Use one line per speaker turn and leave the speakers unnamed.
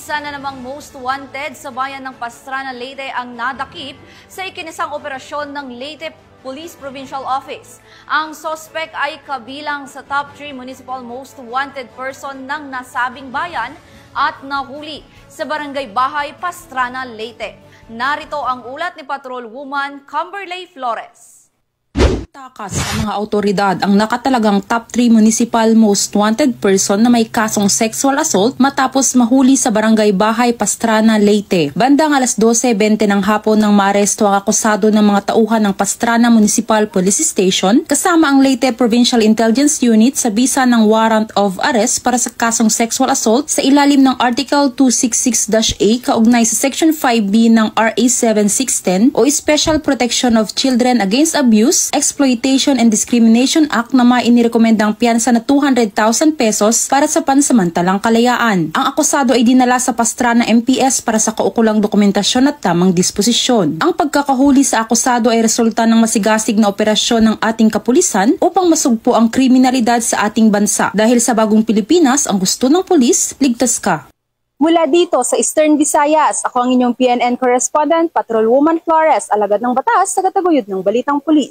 Isa na namang most wanted sa bayan ng Pastrana, Leyte ang nadakip sa ikinisang operasyon ng Leyte Police Provincial Office. Ang suspect ay kabilang sa top 3 municipal most wanted person ng nasabing bayan at nahuli sa Barangay Bahay, Pastrana, Leyte. Narito ang ulat ni Patrol Woman Camberley Flores.
Takas sa mga autoridad ang nakatalagang top 3 municipal most wanted person na may kasong sexual assault matapos mahuli sa Barangay Bahay, Pastrana, Leyte. Bandang alas 12:20 ng hapon nang maaresto ang akusado ng mga tauhan ng Pastrana Municipal Police Station kasama ang Leyte Provincial Intelligence Unit sa bisa ng warrant of arrest para sa kasong sexual assault sa ilalim ng Article 266-A kaugnay sa Section 5B ng RA 7610 o Special Protection of Children Against Abuse, Exploitation and Discrimination Act na may inirekomendang piyansa na 200,000 pesos para sa pansamantalang kalayaan. Ang akusado ay dinala sa Pastrana MPS para sa kaukulang dokumentasyon at tamang disposisyon. Ang pagkakahuli sa akusado ay resulta ng masigasig na operasyon ng ating kapulisan upang masugpo ang kriminalidad sa ating bansa. Dahil sa bagong Pilipinas, ang gusto ng pulis, ligtas ka.
Mula dito sa Eastern Visayas, ako ang inyong PNN correspondent, Patrol Woman Flores, alagad ng batas, tagataguyod ng Balitang Pulis.